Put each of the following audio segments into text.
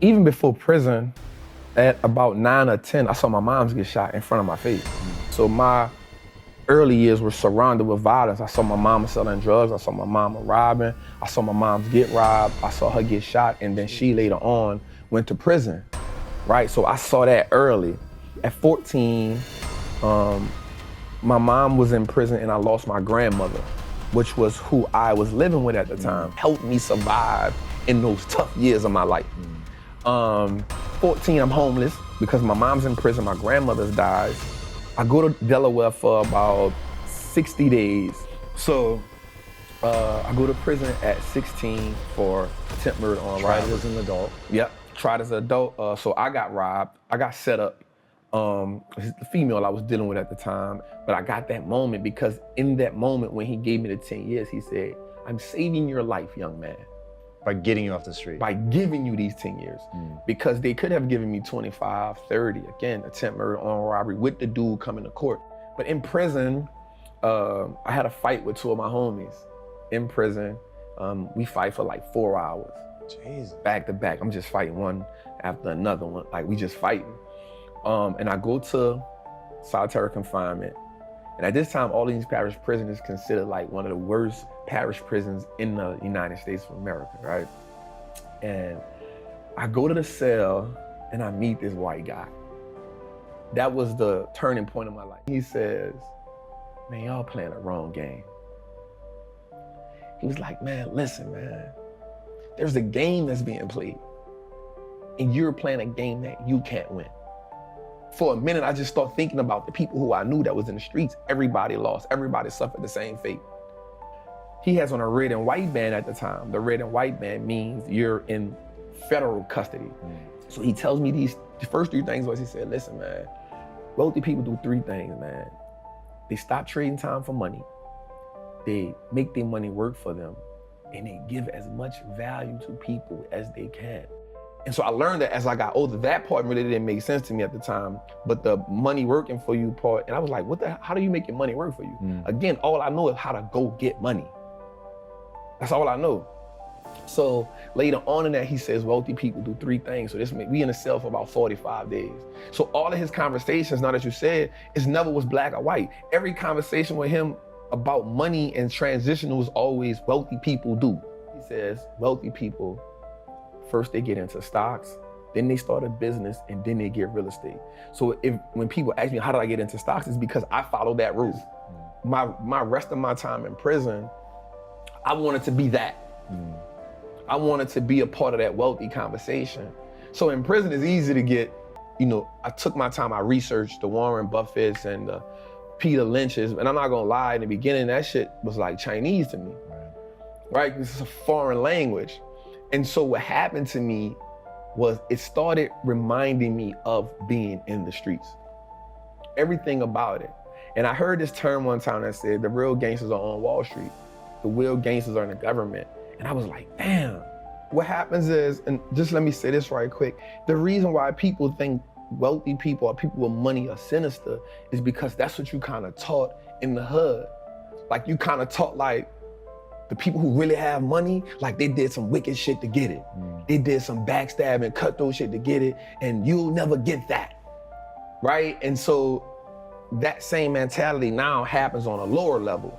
even before prison, at about 9 or 10, I saw my moms get shot in front of my face. So my early years were surrounded with violence. I saw my mama selling drugs, I saw my mama robbing, I saw my moms get robbed, I saw her get shot, and then she later on went to prison, right? So I saw that early. At 14, my mom was in prison and I lost my grandmother, which was who I was living with at the time, helped me survive in those tough years of my life. 14, I'm homeless because my mom's in prison, my grandmother's died. I go to Delaware for about 60 days. So I go to prison at 16 for attempt murder on robbery. Tried as an adult. Yep, tried as an adult. So I got robbed, I got set up. The female I was dealing with at the time, but I got that moment because in that moment when he gave me the 10 years, he said, I'm saving your life, young man. By getting you off the street. By giving you these 10 years. Because they could have given me 25, 30, again, attempt murder, armed robbery with the dude coming to court. But in prison, I had a fight with two of my homies. In prison, we fight for like 4 hours. Jeez. Back to back, I'm just fighting one after another one. Like we just fighting. And I go to solitary confinement. And at this time, all of these parish prisons is considered like one of the worst parish prisons in the United States of America, right? And I go to the cell and I meet this white guy. That was the turning point of my life. He says, man, y'all playing the wrong game. He was like, man, listen, man, there's a game that's being played and you're playing a game that you can't win. For a minute, I just started thinking about the people who I knew that was in the streets. Everybody lost, everybody suffered the same fate. He has on a red and white band at the time. The red and white band means you're in federal custody. So he tells me the first three things was he said, listen, man, wealthy people do three things, man. They stop trading time for money. They make their money work for them. And they give as much value to people as they can. And so I learned that as I got older. That part really didn't make sense to me at the time, but the money working for you part, and I was like, how do you make your money work for you? Again, all I know is how to go get money. That's all I know. So later on in that, he says, wealthy people do three things. So we in a cell for about 45 days. So all of his conversations, now that you said, it never was black or white. Every conversation with him about money and transition was always wealthy people do. He says, wealthy people, first they get into stocks, then they start a business, and then they get real estate. So when people ask me, how did I get into stocks? It's because I followed that route. My rest of my time in prison, I wanted to be that. I wanted to be a part of that wealthy conversation. So in prison, it's easy to get, I took my time, I researched the Warren Buffetts and the Peter Lynch's, and I'm not gonna lie, in the beginning, that shit was like Chinese to me, right? This is a foreign language. And so what happened to me was it started reminding me of being in the streets. Everything about it. And I heard this term one time that said, the real gangsters are on Wall Street. The real gangsters are in the government. And I was like, damn. What happens is, and just let me say this right quick, the reason why people think wealthy people or people with money are sinister is because that's what you kind of taught in the hood. Like you kind of taught like, the people who really have money, like they did some wicked shit to get it. They did some backstabbing, cutthroat shit to get it, and you'll never get that, right? And so that same mentality now happens on a lower level,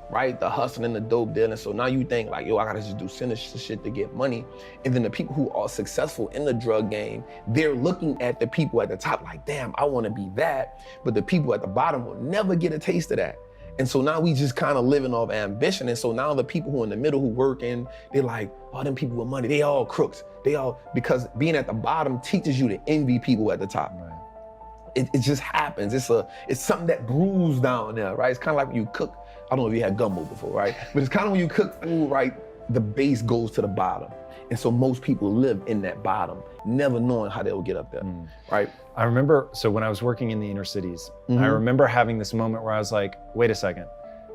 right? The hustling, the dope dealing. So now you think like, yo, I gotta just do sinister shit to get money. And then the people who are successful in the drug game, they're looking at the people at the top like, damn, I wanna be that. But the people at the bottom will never get a taste of that. And so now we just kind of living off ambition. And so now the people who are in the middle who working, they're like, oh, them people with money, they all crooks. Because being at the bottom teaches you to envy people at the top. Right. It just happens. It's something that brews down there, right? It's kind of like when you cook, I don't know if you had gumbo before, right? But it's kind of when you cook food, right? The base goes to the bottom. And so most people live in that bottom, never knowing how they'll get up there, right? I remember, so when I was working in the inner cities, I remember having this moment where I was like, wait a second,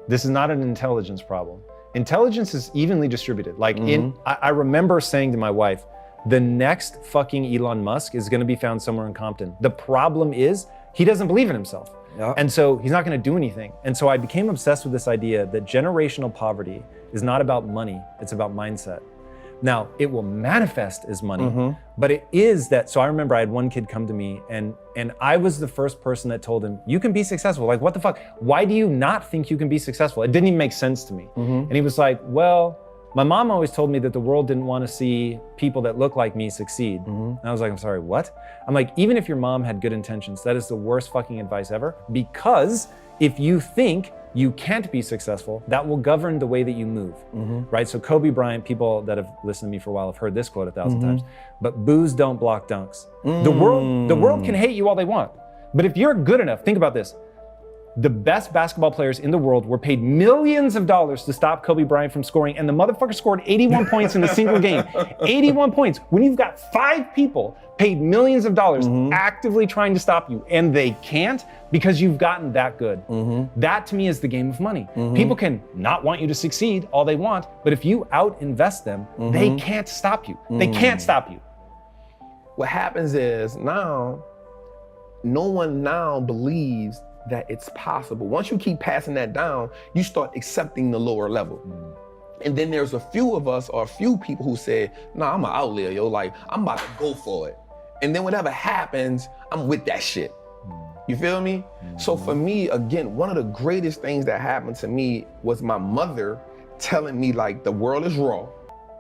this is not an intelligence problem. Intelligence is evenly distributed. Like I remember saying to my wife, the next fucking Elon Musk is gonna be found somewhere in Compton. The problem is, he doesn't believe in himself. And so he's not gonna do anything. And so I became obsessed with this idea that generational poverty is not about money, it's about mindset. Now, it will manifest as money, but it is that. So I remember I had one kid come to me and I was the first person that told him, you can be successful. Like, what the fuck? Why do you not think you can be successful? It didn't even make sense to me. And he was like, well, my mom always told me that the world didn't want to see people that look like me succeed. And I was like, I'm sorry, what? I'm like, even if your mom had good intentions, that is the worst fucking advice ever. Because if you think you can't be successful, that will govern the way that you move, right? So Kobe Bryant, people that have listened to me for a while have heard this quote 1,000 times, but boos don't block dunks. The world can hate you all they want, but if you're good enough, think about this. The best basketball players in the world were paid millions of dollars to stop Kobe Bryant from scoring, and the motherfucker scored 81 points in a single game. 81 points. When you've got 5 people paid millions of dollars actively trying to stop you, and they can't because you've gotten that good. That to me is the game of money. People can not want you to succeed all they want, but if you out-invest them, they can't stop you. They can't stop you. What happens is now, no one now believes that it's possible. Once you keep passing that down, you start accepting the lower level. And then there's a few of us or a few people who say, nah, I'm an outlier, yo, like, I'm about to go for it. And then whatever happens, I'm with that shit. You feel me? So for me, again, one of the greatest things that happened to me was my mother telling me, like, the world is raw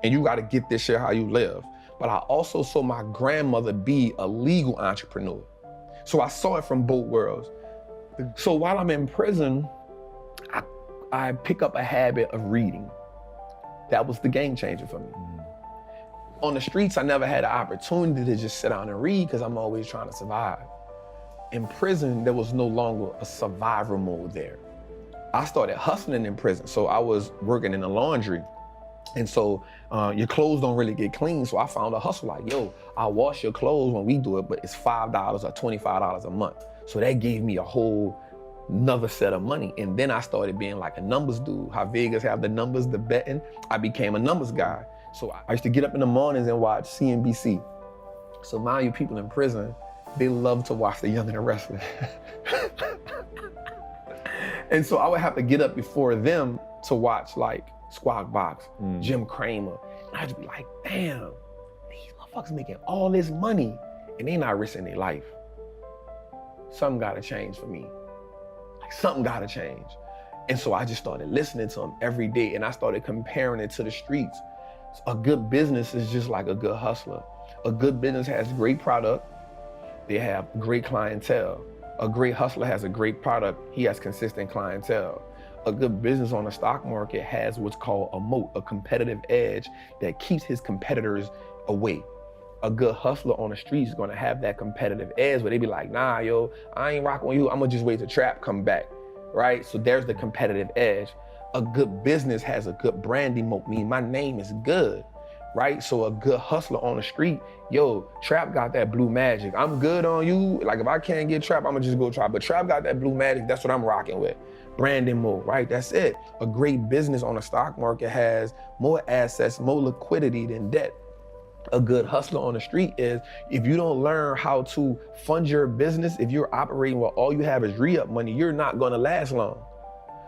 and you gotta get this shit how you live. But I also saw my grandmother be a legal entrepreneur. So I saw it from both worlds. So while I'm in prison, I pick up a habit of reading. That was the game changer for me. On the streets, I never had an opportunity to just sit down and read because I'm always trying to survive. In prison, there was no longer a survivor mode there. I started hustling in prison. So I was working in the laundry. And so your clothes don't really get clean. So I found a hustle like, yo, I'll wash your clothes when we do it, but it's $5 or $25 a month. So that gave me a whole another set of money. And then I started being like a numbers dude. How Vegas have the numbers, the betting. I became a numbers guy. So I used to get up in the mornings and watch CNBC. So mind you, people in prison, they love to watch The Young and the Restless. And so I would have to get up before them to watch like Squawk Box, Jim Cramer. And I'd just be like, damn, these motherfuckers making all this money and they not risking their life. Something gotta change for me. Like something gotta change. And so I just started listening to them every day and I started comparing it to the streets. A good business is just like a good hustler. A good business has great product. They have great clientele. A great hustler has a great product. He has consistent clientele. A good business on the stock market has what's called a moat, a competitive edge that keeps his competitors away. A good hustler on the street is gonna have that competitive edge where they be like, nah, yo, I ain't rocking with you. I'm gonna just wait till Trap come back, right? So there's the competitive edge. A good business has a good branding moat, meaning my name is good, right? So a good hustler on the street, yo, Trap got that blue magic. I'm good on you. Like if I can't get Trap, I'm gonna just go Trap. But Trap got that blue magic, that's what I'm rocking with. Branding mode, right? That's it. A great business on the stock market has more assets, more liquidity than debt. A good hustler on the street is, if you don't learn how to fund your business, if you're operating where all you have is re-up money, you're not gonna last long.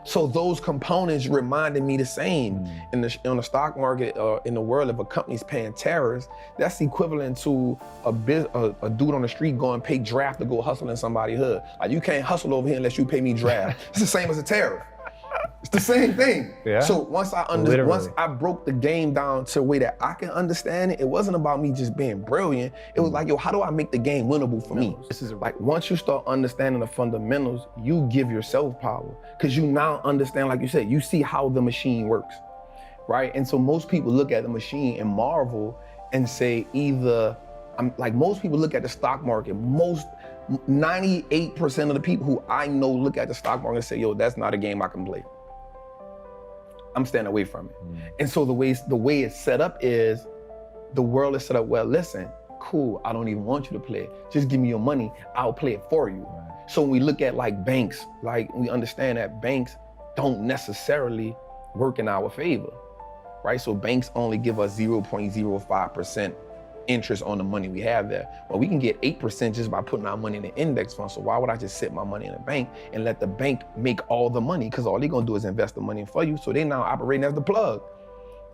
So those components reminded me the same. On the stock market, in the world, if a company's paying tariffs, that's equivalent to a dude on the street going pay draft to go hustle in somebody's hood. Like you can't hustle over here unless you pay me draft. It's the same as a tariff. It's the same thing. Yeah. So once I broke the game down to a way that I can understand it, it wasn't about me just being brilliant. It was like, yo, how do I make the game winnable for me? This is like, once you start understanding the fundamentals, you give yourself power. Because you now understand, like you said, you see how the machine works, right? And so most people look at the machine and marvel and say most people look at the stock market, 98% of the people who I know look at the stock market and say, yo, that's not a game I can play. I'm staying away from it. And so the way it's set up is, the world is set up, well, listen, cool, I don't even want you to play it. Just give me your money, I'll play it for you. Right. So when we look at like banks, like we understand that banks don't necessarily work in our favor, right? So banks only give us 0.05% interest on the money we have there. Well, we can get 8% just by putting our money in an index fund. So why would I just sit my money in a bank and let the bank make all the money? Because all they're gonna do is invest the money for you. So they now operating as the plug.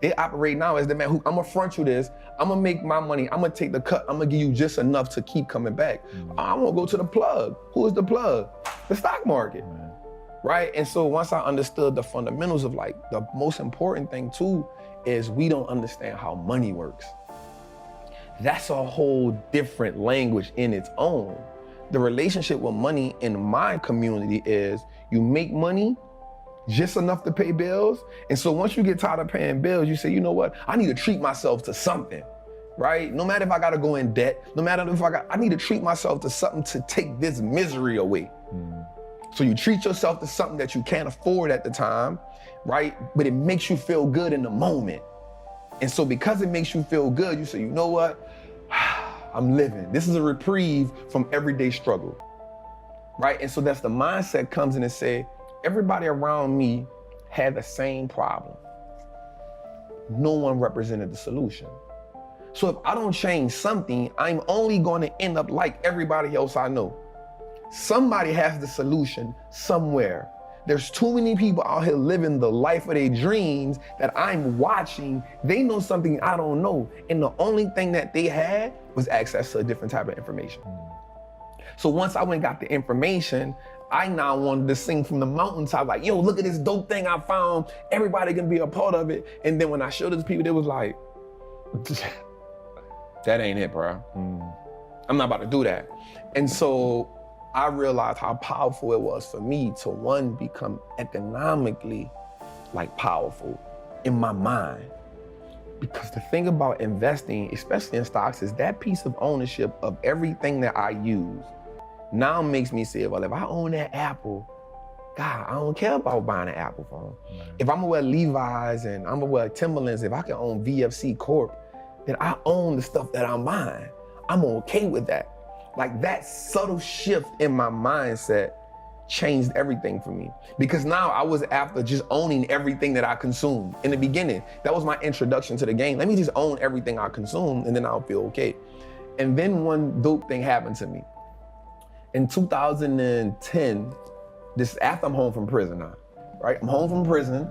They operate now as the man who, I'm gonna front you this, I'm gonna make my money, I'm gonna take the cut, I'm gonna give you just enough to keep coming back. I'm gonna go to the plug. Who is the plug? The stock market, right? And so once I understood the fundamentals of like, the most important thing too, is we don't understand how money works. That's a whole different language in its own. The relationship with money in my community is you make money, just enough to pay bills. And so once you get tired of paying bills, you say, you know what? I need to treat myself to something, right? No matter if I gotta go in debt, no matter if I need to treat myself to something to take this misery away. So you treat yourself to something that you can't afford at the time, right? But it makes you feel good in the moment. And so because it makes you feel good, you say, you know what? I'm living. This is a reprieve from everyday struggle, right? And so that's the mindset comes in and say, everybody around me had the same problem. No one represented the solution. So if I don't change something, I'm only going to end up like everybody else I know. Somebody has the solution somewhere. There's too many people out here living the life of their dreams that I'm watching. They know something I don't know. And the only thing that they had was access to a different type of information. So once I went and got the information, I now wanted to sing from the mountaintop, like, yo, look at this dope thing I found. Everybody can be a part of it. And then when I showed it to people, they was like, that ain't it, bro. I'm not about to do that. And so I realized how powerful it was for me to, one, become economically like powerful in my mind. Because the thing about investing, especially in stocks, is that piece of ownership of everything that I use now makes me say, well, if I own that Apple, God, I don't care about buying an Apple phone. If I'm gonna wear Levi's and I'm gonna wear Timberlands, if I can own VFC Corp, then I own the stuff that I'm buying. I'm okay with that. Like that subtle shift in my mindset changed everything for me. Because now I was after just owning everything that I consumed. In the beginning, that was my introduction to the game. Let me just own everything I consume and then I'll feel okay. And then one dope thing happened to me. In 2010, this is after I'm home from prison now, right? I'm home from prison.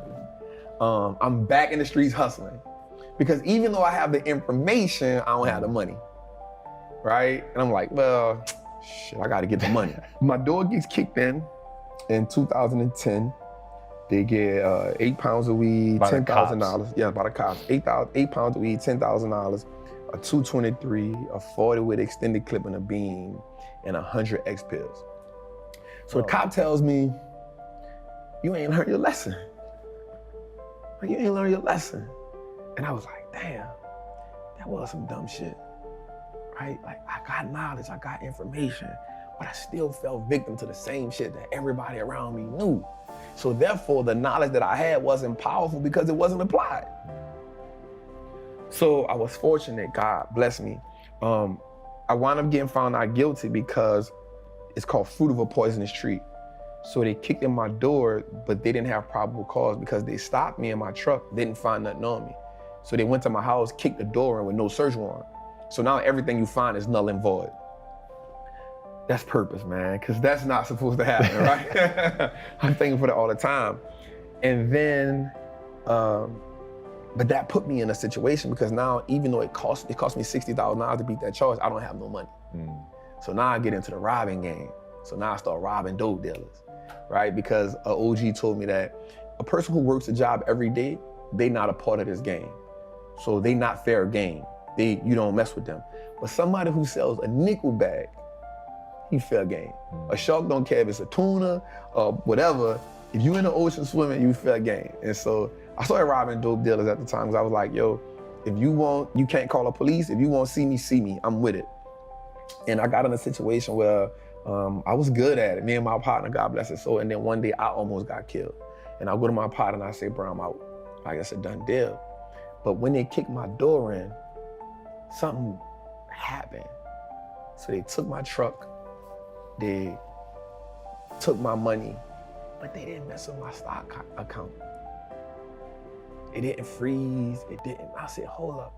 I'm back in the streets hustling. Because even though I have the information, I don't have the money, right? And I'm like, well, shit, I gotta get the money. My door gets kicked in 2010. They get 8 pounds of weed, $10,000. Yeah, by the cops. 8 pounds of weed, $10,000, a 223, a 40 with extended clip and a beam, and 100 X pills. So the cop tells me, you ain't learned your lesson. Like, you ain't learned your lesson. And I was like, damn, that was some dumb shit, right? Like, I got knowledge, I got information, but I still fell victim to the same shit that everybody around me knew. So therefore, the knowledge that I had wasn't powerful because it wasn't applied. So I was fortunate, God bless me. I wound up getting found out guilty because it's called fruit of a poisonous tree. So they kicked in my door, but they didn't have probable cause because they stopped me in my truck, didn't find nothing on me. So they went to my house, kicked the door in with no search warrant. So now everything you find is null and void. That's purpose, man, because that's not supposed to happen, right? I'm thankful for that all the time. And then, but that put me in a situation because now, even though it cost me $60,000 to beat that charge, I don't have no money. So now I get into the robbing game. So now I start robbing dope dealers, right? Because an OG told me that a person who works a job every day, they not a part of this game. So they not fair game. You don't mess with them. But somebody who sells a nickel bag, he fair game. A shark don't care if it's a tuna or whatever. If you in the ocean swimming, you fair game. And so I started robbing dope dealers at the time because I was like, yo, if you want, you can't call the police. If you want to see me, I'm with it. And I got in a situation where I was good at it. Me and my partner, God bless his soul. And then one day I almost got killed. And I go to my partner and I say, bro, I'm out. Like, it's a done deal. But when they kicked my door in, something happened. So they took my truck, they took my money, but they didn't mess with my stock account. It didn't freeze, it didn't. I said, hold up.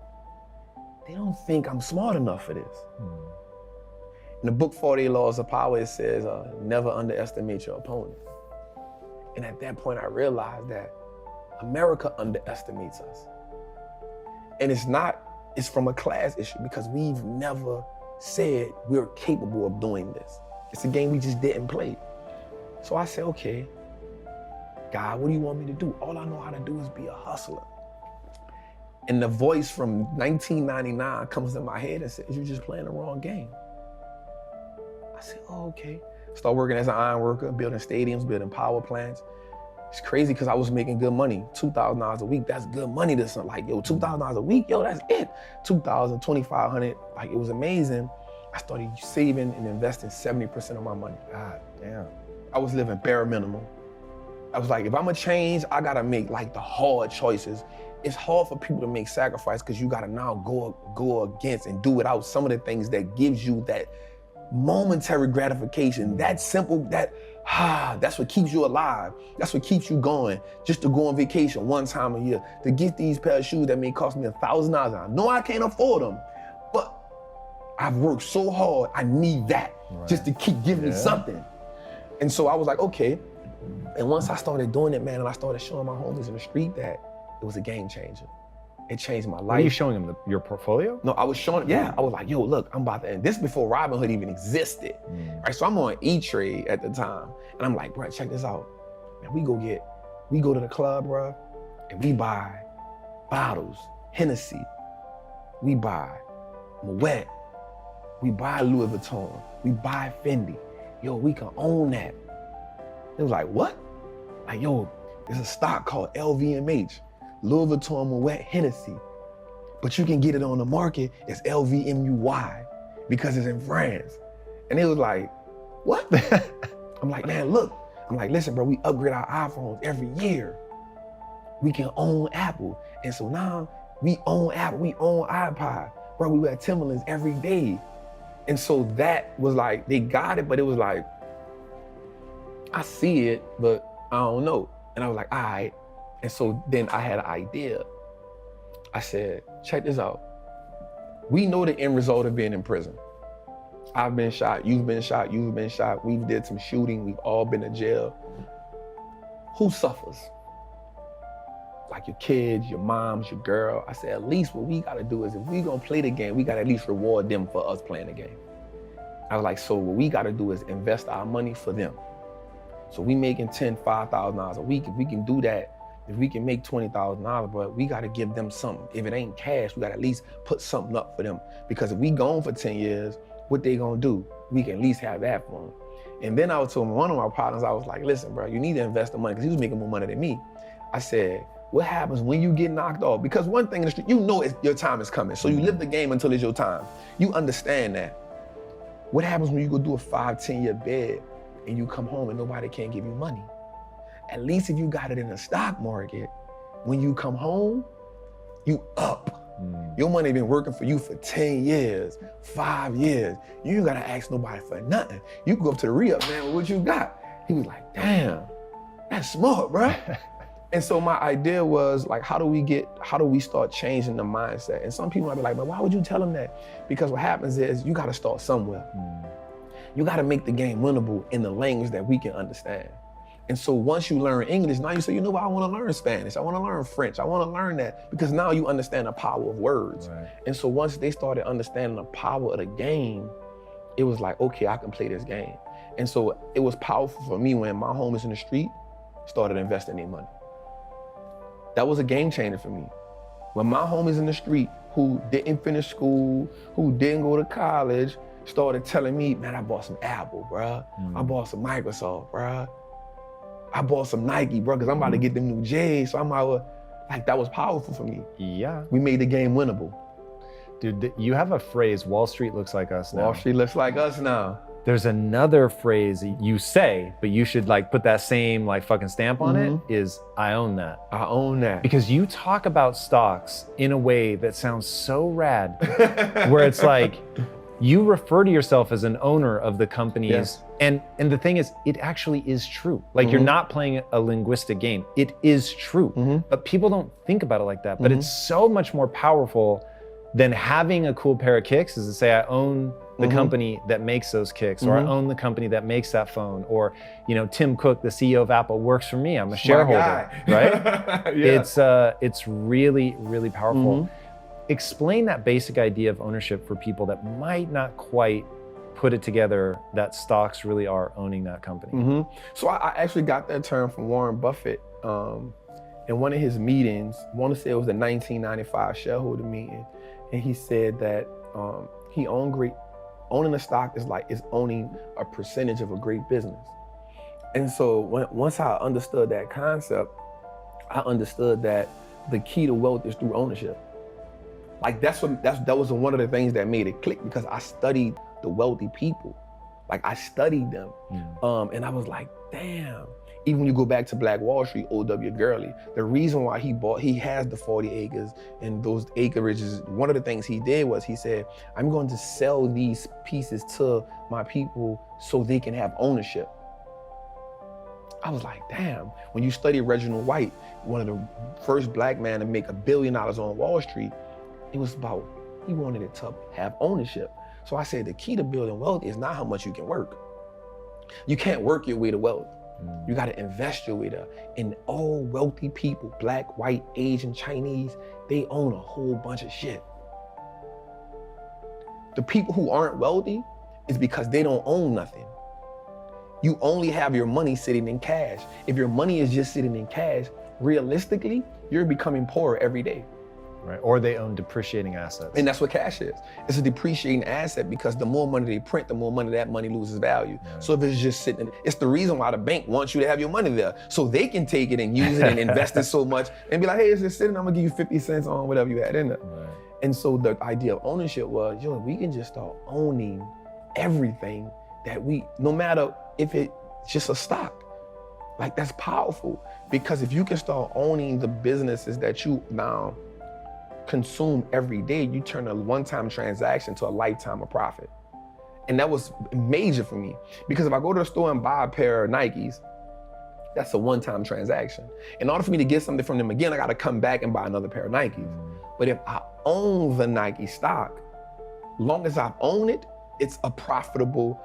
They don't think I'm smart enough for this. In the book 48 Laws of Power, it says, never underestimate your opponent. And at that point, I realized that America underestimates us. And it's from a class issue because we've never said we're capable of doing this. It's a game we just didn't play. So I said, okay, God, what do you want me to do? All I know how to do is be a hustler. And the voice from 1999 comes in my head and says, you're just playing the wrong game. I said, oh, okay. Start working as an iron worker, building stadiums, building power plants. It's crazy because I was making good money, $2,000 a week. That's good money to something. Like, yo, $2,000 a week, yo, that's it. $2,000, $2,500, like it was amazing. I started saving and investing 70% of my money. God damn. I was living bare minimum. I was like, if I'm gonna change, I gotta make like the hard choices. It's hard for people to make sacrifice because you gotta now go against and do without some of the things that gives you that momentary gratification, that simple, that's what keeps you alive. That's what keeps you going. Just to go on vacation one time a year, to get these pair of shoes that may cost me $1,000. I know I can't afford them, but I've worked so hard, I need that just to keep giving me something. And so I was like, okay. And once I started doing it, man, and I started showing my homies in the street that it was a game changer. It changed my life. Were you showing them your portfolio? No, I was showing, I was like, yo, look, I'm about to end. This before Robinhood even existed. Right, so I'm on E-Trade at the time. And I'm like, bro, check this out. Man, we go to the club, bro, and we buy bottles, Hennessy. We buy Moet. We buy Louis Vuitton. We buy Fendi. Yo, we can own that. It was like, what? Like, yo, there's a stock called LVMH. Louis Vuitton, Moet, Hennessy. But you can get it on the market as LVMUY because it's in France. And it was like, what? I'm like, man, look. I'm like, listen, bro, we upgrade our iPhones every year. We can own Apple. And so now we own Apple, we own iPod. Bro, we wear Timberlands every day. And so that was like, they got it, but it was like, I see it, but I don't know. And I was like, all right. And so then I had an idea. I said, check this out. We know the end result of being in prison. I've been shot, you've been shot, you've been shot. We've did some shooting, we've all been to jail. Who suffers? Like your kids, your moms, your girl. I said, at least what we gotta do is if we gonna play the game, we gotta at least reward them for us playing the game. I was like, so what we gotta do is invest our money for them. So we making $5,000 a week. If we can do that, if we can make $20,000, but we gotta give them something. If it ain't cash, we gotta at least put something up for them. Because if we gone for 10 years, what they gonna do? We can at least have that for them. And then I was telling one of my partners, I was like, listen, bro, you need to invest the money, because he was making more money than me. I said, what happens when you get knocked off? Because one thing in the street, you know your time is coming. So you live the game until it's your time. You understand that. What happens when you go do a 5-10 year bid and you come home and nobody can give you money? At least if you got it in the stock market, when you come home, you up. Your money been working for you for 10 years, 5 years. You ain't gotta ask nobody for nothing. You can go up to the re-up, man, with what you got. He was like, damn, that's smart, bro. And so my idea was like, how do we start changing the mindset? And some people might be like, but why would you tell them that? Because what happens is you gotta start somewhere. You gotta make the game winnable in the language that we can understand. And so once you learn English, now you say, you know what, I wanna learn Spanish, I wanna learn French, I wanna learn that, because now you understand the power of words. Right. And so once they started understanding the power of the game, it was like, okay, I can play this game. And so it was powerful for me when my homies in the street started investing their money. That was a game changer for me. When my homies in the street who didn't finish school, who didn't go to college, started telling me, man, I bought some Apple, bruh. I bought some Microsoft, bruh. I bought some Nike, bro, because I'm about to get them new J's. So I'm like, that was powerful for me. Yeah. We made the game winnable. Dude, you have a phrase, Wall Street looks like us now. Wall Street looks like us now. There's another phrase you say, but you should like put that same like fucking stamp on it, is I own that. I own that. Because you talk about stocks in a way that sounds so rad, where it's like, you refer to yourself as an owner of the companies. Yes. And the thing is, it actually is true. Like you're not playing a linguistic game. It is true, but people don't think about it like that. But it's so much more powerful than having a cool pair of kicks is to say, I own the company that makes those kicks, or I own the company that makes that phone, or Tim Cook, the CEO of Apple, works for me. I'm a shareholder, right? Yeah. It's really, really powerful. explain that basic idea of ownership for people that might not quite put it together that stocks really are owning that company. So I actually got that term from Warren Buffett in one of his meetings. I want to say it was the 1995 shareholder meeting, and he said that owning a stock is owning a percentage of a great business. And so once I understood that concept, I understood that the key to wealth is through ownership. Like that was one of the things that made it click, because I studied the wealthy people. Like I studied them. And I was like, damn. Even when you go back to Black Wall Street, O.W. Gurley, the reason why he has the 40 acres and those acreages, one of the things he did was he said, I'm going to sell these pieces to my people so they can have ownership. I was like, damn. When you study Reginald White, one of the first Black men to make $1 billion on Wall Street, it was about, he wanted it to have ownership. So I said, the key to building wealth is not how much you can work. You can't work your way to wealth. You gotta invest your way there. And all wealthy people, Black, white, Asian, Chinese, they own a whole bunch of shit. The people who aren't wealthy is because they don't own nothing. You only have your money sitting in cash. If your money is just sitting in cash, realistically, you're becoming poorer every day. Right, or they own depreciating assets. And that's what cash is. It's a depreciating asset, because the more money they print, the more money that money loses value. Right. So if it's just sitting, it's the reason why the bank wants you to have your money there, so they can take it and use it and invest it so much and be like, hey, it's just sitting, I'm gonna give you 50 cents on whatever you had in it. Right. And so the idea of ownership was, we can just start owning everything that no matter if it's just a stock. Like, that's powerful, because if you can start owning the businesses that you now consume every day, you turn a one-time transaction to a lifetime of profit. And that was major for me, because if I go to the store and buy a pair of Nikes, that's a one-time transaction. In order for me to get something from them again, I gotta come back and buy another pair of Nikes. But if I own the Nike stock, long as I own it, it's a profitable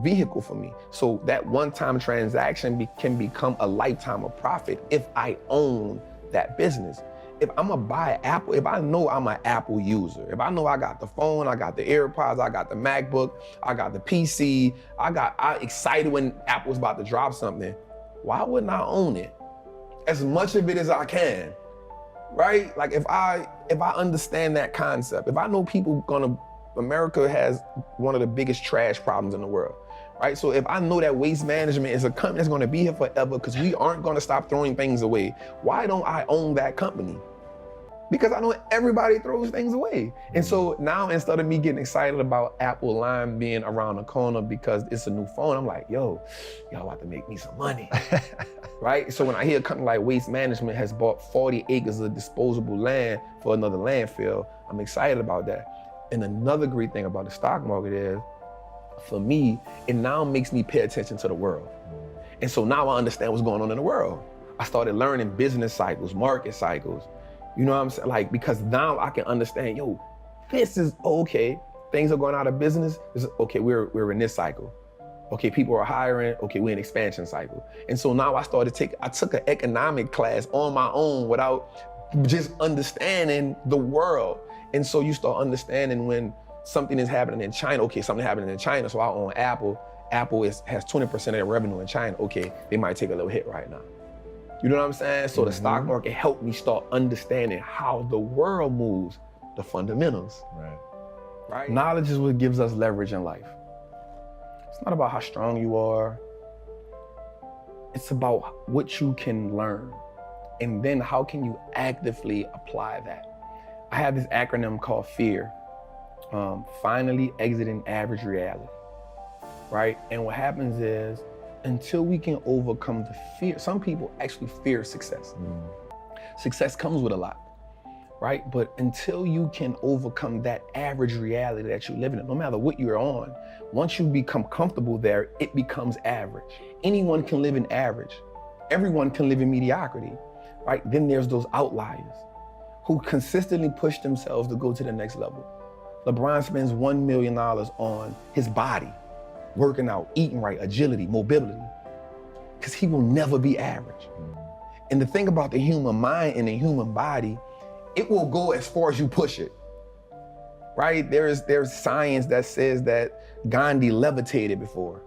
vehicle for me. So that one-time transaction can become a lifetime of profit if I own that business. If I'm gonna buy Apple, if I know I'm an Apple user, if I know I got the phone, I got the AirPods, I got the MacBook, I got the PC, I excited when Apple's about to drop something, why wouldn't I own it? As much of it as I can, right? Like if I understand that concept, if I know America has one of the biggest trash problems in the world, right? So if I know that Waste Management is a company that's gonna be here forever because we aren't gonna stop throwing things away, why don't I own that company? Because I know everybody throws things away. And so now, instead of me getting excited about Apple Lime being around the corner because it's a new phone, I'm like, y'all about to make me some money, right? So when I hear a company like Waste Management has bought 40 acres of disposable land for another landfill, I'm excited about that. And another great thing about the stock market is, for me, it now makes me pay attention to the world. And so now I understand what's going on in the world. I started learning business cycles, market cycles. You know what I'm saying? Like, because now I can understand, this is okay. Things are going out of business. Okay, we're in this cycle. Okay, people are hiring. Okay, we're in expansion cycle. And so now I took an economic class on my own without just understanding the world. And so you start understanding when something is happening in China. Okay, something happening in China, so I own Apple. Apple has 20% of their revenue in China. Okay, they might take a little hit right now. You know what I'm saying? So the stock market helped me start understanding how the world moves, the fundamentals. Right? Knowledge is what gives us leverage in life. It's not about how strong you are. It's about what you can learn. And then how can you actively apply that? I have this acronym called FEAR. Finally exiting average reality, right? And what happens is, until we can overcome the fear, some people actually fear success. Success comes with a lot, right? But until you can overcome that average reality that you're living in, no matter what you're on, once you become comfortable there, it becomes average. Anyone can live in average. Everyone can live in mediocrity, right? Then there's those outliers who consistently push themselves to go to the next level. LeBron spends $1 million on his body, working out, eating right, agility, mobility, because he will never be average. And the thing about the human mind and the human body it will go as far as you push it, right? There's science that says that Gandhi levitated before.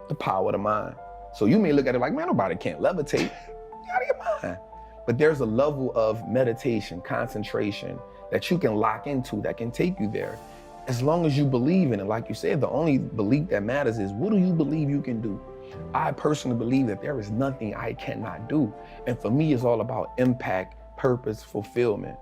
The power of the mind. So you may look at it like, man, nobody can't levitate. You out of your mind. But there's a level of meditation, concentration that you can lock into that can take you there. As long as you believe in it, like you said, the only belief that matters is what do you believe you can do? I personally believe that there is nothing I cannot do. And for me, it's all about impact, purpose, fulfillment.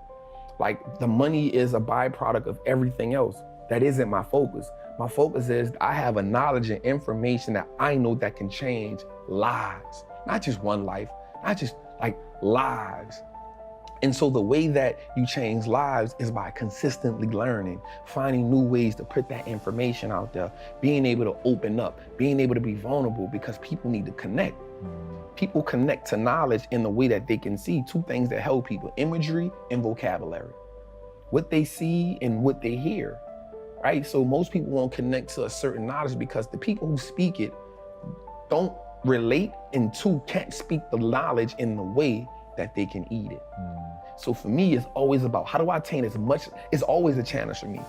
Like the money is a byproduct of everything else. That isn't my focus. My focus is I have a knowledge and information that I know that can change lives. Not just one life, not just like lives. And so the way that you change lives is by consistently learning, finding new ways to put that information out there, being able to open up, being able to be vulnerable, because people need to connect. People connect to knowledge in the way that they can see two things that help people: imagery and vocabulary. What they see and what they hear, right? So most people won't connect to a certain knowledge because the people who speak it don't relate, and two, can't speak the knowledge in the way that they can eat it. So for me, it's always about how do I attain as much, it's always a challenge for me.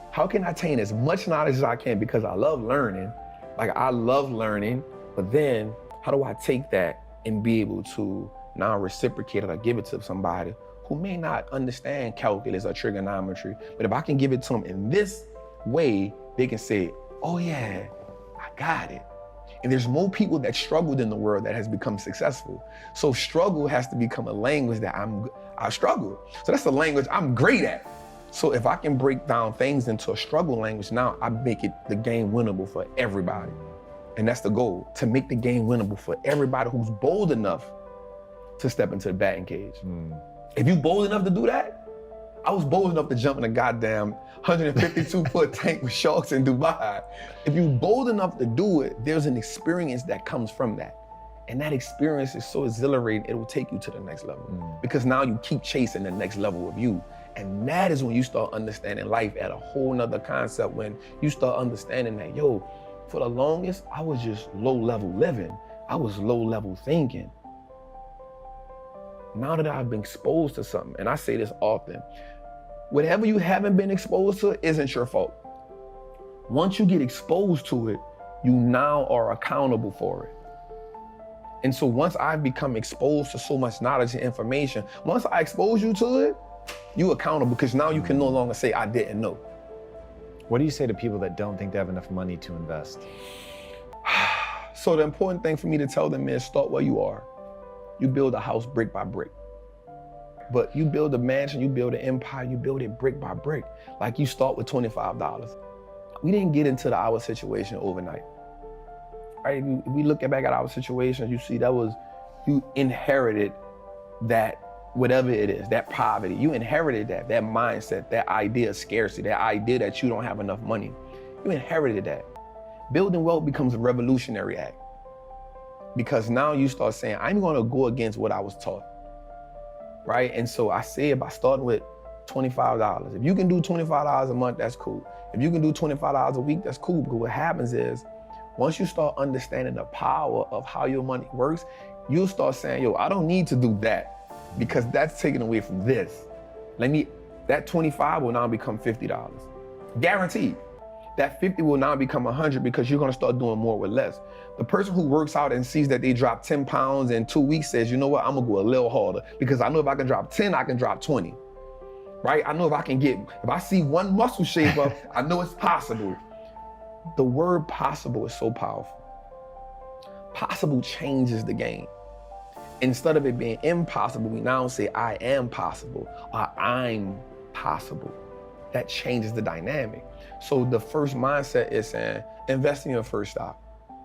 How can I attain as much knowledge as I can? Because I love learning, but then how do I take that and be able to now reciprocate it or give it to somebody who may not understand calculus or trigonometry, but if I can give it to them in this way, they can say, oh yeah, I got it. And there's more people that struggled in the world that has become successful. So struggle has to become a language that I struggle. So that's the language I'm great at. So if I can break down things into a struggle language, now I make it the game winnable for everybody. And that's the goal, to make the game winnable for everybody who's bold enough to step into the batting cage. If you bold enough to do that, I was bold enough to jump in a goddamn 152-foot tank with sharks in Dubai. If you're bold enough to do it, there's an experience that comes from that. And that experience is so exhilarating, it will take you to the next level. Because now you keep chasing the next level of you. And that is when you start understanding life at a whole nother concept, when you start understanding that, yo, for the longest, I was just low-level living. I was low-level thinking. Now that I've been exposed to something, and I say this often, whatever you haven't been exposed to isn't your fault. Once you get exposed to it, you now are accountable for it. And so once I've become exposed to so much knowledge and information, once I expose you to it, you're accountable, because now you can no longer say, I didn't know. What do you say to people that don't think they have enough money to invest? So the important thing for me to tell them is start where you are. You build a house brick by brick. But you build a mansion, you build an empire, you build it brick by brick. Like you start with $25. We didn't get into our situation overnight. Right? If we look back at our situation, you see you inherited that, whatever it is, that poverty. You inherited that mindset, that idea of scarcity, that idea that you don't have enough money. You inherited that. Building wealth becomes a revolutionary act. Because now you start saying, I'm gonna go against what I was taught, right? And so I say by starting with $25. If you can do $25 a month, that's cool. If you can do $25 a week, that's cool. Because what happens is, once you start understanding the power of how your money works, you'll start saying, yo, I don't need to do that because that's taken away from this. That 25 will now become $50. Guaranteed. That 50 will now become 100 because you're gonna start doing more with less. The person who works out and sees that they drop 10 pounds in 2 weeks says, you know what, I'm gonna go a little harder because I know if I can drop 10, I can drop 20, right? I know if I see one muscle shape up, I know it's possible. The word possible is so powerful. Possible changes the game. Instead of it being impossible, we now say I am possible or I'm possible. That changes the dynamic. So the first mindset is saying, invest in your first stock.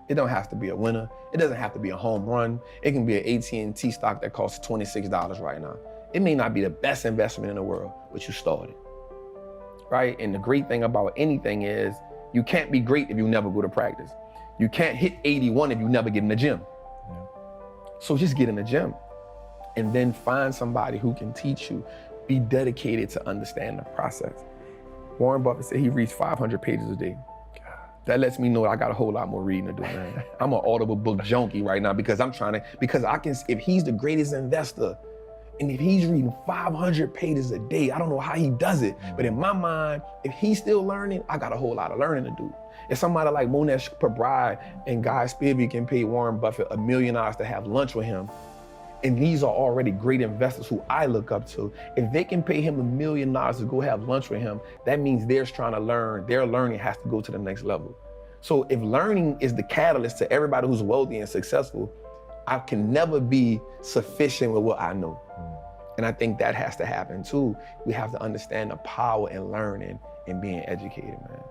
It don't have to be a winner. It doesn't have to be a home run. It can be an AT&T stock that costs $26 right now. It may not be the best investment in the world, but you started, right? And the great thing about anything is you can't be great if you never go to practice. You can't hit 81 if you never get in the gym. Yeah. So just get in the gym and then find somebody who can teach you. Be dedicated to understand the process. Warren Buffett said he reads 500 pages a day. That lets me know I got a whole lot more reading to do, man. I'm an audible book junkie right now because I can, if he's the greatest investor And if he's reading 500 pages a day, I don't know how he does it. But in my mind, if he's still learning, I got a whole lot of learning to do. If somebody like Monesh Pabrai and Guy Spivey can pay Warren Buffett $1 million to have lunch with him, and these are already great investors who I look up to, if they can pay him $1 million to go have lunch with him, that means they're trying to learn. Their learning has to go to the next level. So if learning is the catalyst to everybody who's wealthy and successful, I can never be sufficient with what I know. And I think that has to happen too. We have to understand the power in learning and being educated, man.